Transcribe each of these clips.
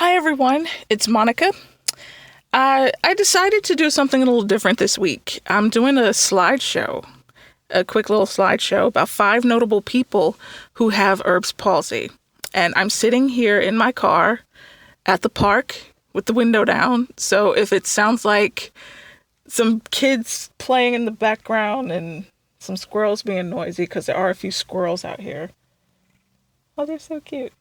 Hi everyone, it's Monica. I decided to do something a little different this week. I'm doing a slideshow, a quick little slideshow about 5 notable people who have Erb's palsy. And I'm sitting here in my car at the park with the window down. So if it sounds like some kids playing in the background and some squirrels being noisy, because there are a few squirrels out here. Oh, they're so cute.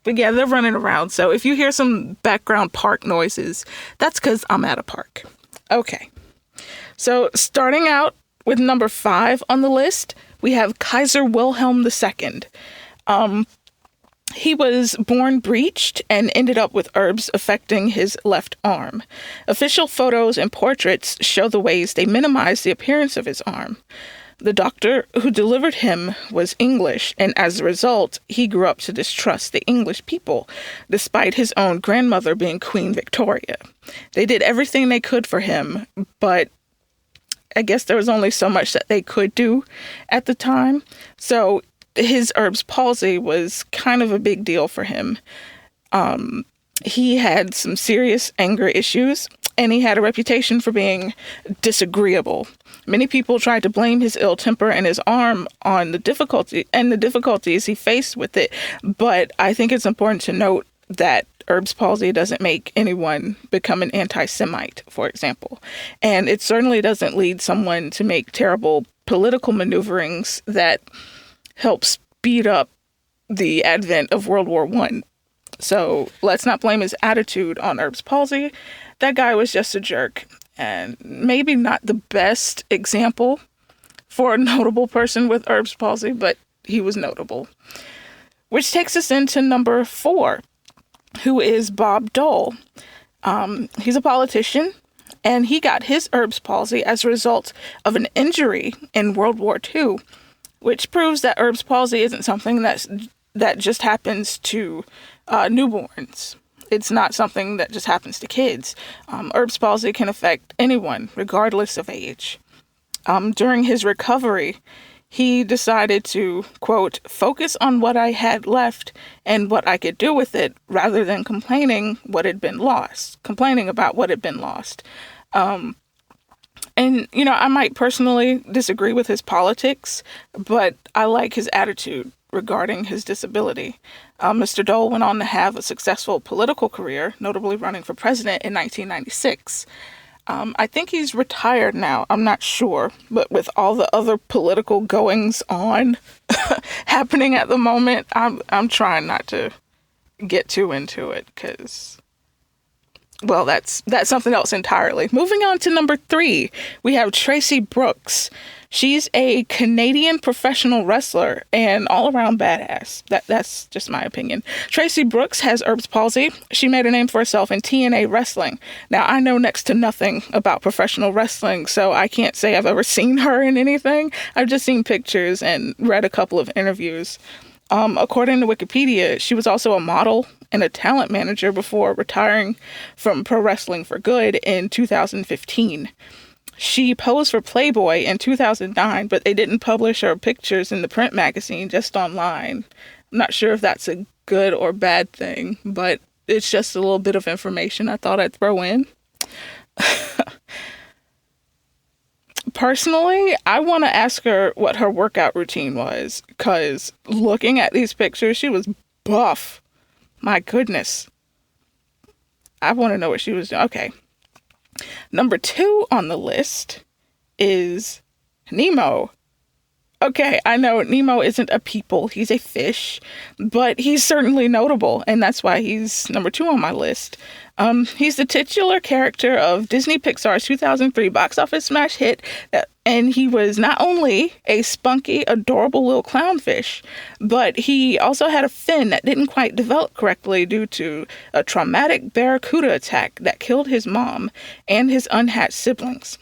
But yeah, they're running around. So if you hear some background park noises, that's because I'm at a park. Okay. So starting out with number 5 on the list, we have Kaiser Wilhelm II. He was born breeched and ended up with Erb's affecting his left arm. Official photos and portraits show the ways they minimize the appearance of his arm. The doctor who delivered him was English, and as a result, he grew up to distrust the English people, despite his own grandmother being Queen Victoria. They did everything they could for him, but I guess there was only so much that they could do at the time. So his Erb's palsy was kind of a big deal for him. He had some serious anger issues, and he had a reputation for being disagreeable. Many people tried to blame his ill temper and his arm on the difficulties he faced with it, but I think it's important to note that Erb's palsy doesn't make anyone become an anti-Semite, for example, and it certainly doesn't lead someone to make terrible political maneuverings that help speed up the advent of World War I. So let's not blame his attitude on Erb's palsy. That guy was just a jerk, and maybe not the best example for a notable person with Erb's palsy, but he was notable. Which takes us into number 4, who is Bob Dole. He's a politician, and he got his Erb's palsy as a result of an injury in World War II, which proves that Erb's palsy isn't something that just happens to newborns. It's not something that just happens to kids. Erb's palsy can affect anyone, regardless of age. During his recovery, he decided to, quote, focus on what I had left and what I could do with it, rather than complaining about what had been lost. And, I might personally disagree with his politics, but I like his attitude regarding his disability. Mr. Dole went on to have a successful political career, notably running for president in 1996. I think he's retired now. I'm not sure. But with all the other political goings on happening at the moment, I'm trying not to get too into it because, well, that's something else entirely. Moving on to number 3, we have Tracy Brooks. She's a Canadian professional wrestler and all-around badass. That's just my opinion. Tracy Brooks has Erb's palsy. She made a name for herself in TNA wrestling. Now, I know next to nothing about professional wrestling, so I can't say I've ever seen her in anything. I've just seen pictures and read a couple of interviews. According to Wikipedia, she was also a model and a talent manager before retiring from pro wrestling for good in 2015. She posed for Playboy in 2009, but they didn't publish her pictures in the print magazine, just online. I'm not sure if that's a good or bad thing, but it's just a little bit of information I thought I'd throw in. Personally, I want to ask her what her workout routine was, because looking at these pictures, she was buff. My goodness. I want to know what she was doing. Okay. Number 2 on the list is Nemo. Okay, I know Nemo isn't a people, he's a fish, but he's certainly notable, and that's why he's number 2 on my list. He's the titular character of Disney Pixar's 2003 box office smash hit, and he was not only a spunky, adorable little clownfish, but he also had a fin that didn't quite develop correctly due to a traumatic barracuda attack that killed his mom and his unhatched siblings.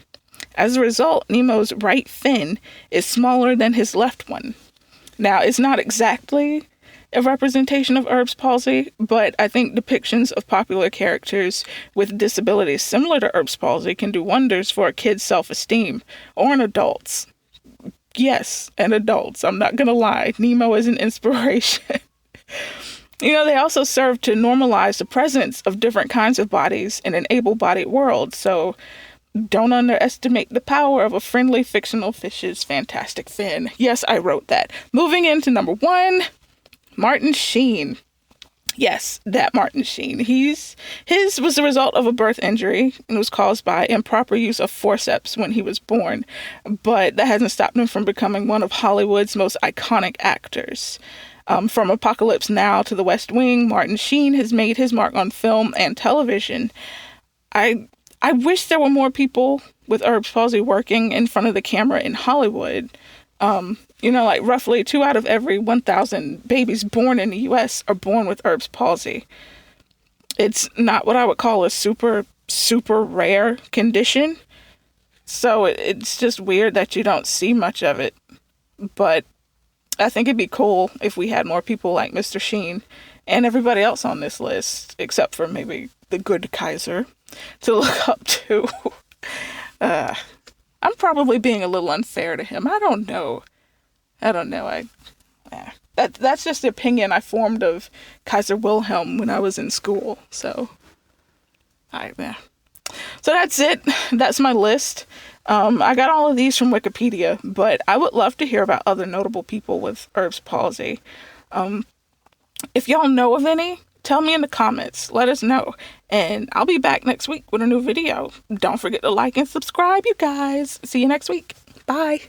As a result, Nemo's right fin is smaller than his left one. Now, it's not exactly a representation of Erb's palsy, but I think depictions of popular characters with disabilities similar to Erb's palsy can do wonders for a kid's self-esteem, or an adult's. Yes, and adults. I'm not gonna lie. Nemo is an inspiration. They also serve to normalize the presence of different kinds of bodies in an able-bodied world. So don't underestimate the power of a friendly fictional fish's fantastic fin. Yes, I wrote that. Moving into number 1, Martin Sheen. Yes, that Martin Sheen. His was the result of a birth injury and was caused by improper use of forceps when he was born. But that hasn't stopped him from becoming one of Hollywood's most iconic actors. From Apocalypse Now to The West Wing, Martin Sheen has made his mark on film and television. I wish there were more people with Erb's palsy working in front of the camera in Hollywood. Like roughly 2 out of every 1,000 babies born in the U.S. are born with Erb's palsy. It's not what I would call a super, super rare condition. So it's just weird that you don't see much of it. But I think it'd be cool if we had more people like Mr. Sheen and everybody else on this list, except for maybe the good Kaiser, to look up to. I'm probably being a little unfair to him. I don't know. That's just the opinion I formed of Kaiser Wilhelm when I was in school. So that's it. That's my list. I got all of these from Wikipedia, but I would love to hear about other notable people with Erb's palsy. If y'all know of any, tell me in the comments. Let us know. And I'll be back next week with a new video. Don't forget to like and subscribe, you guys. See you next week. Bye.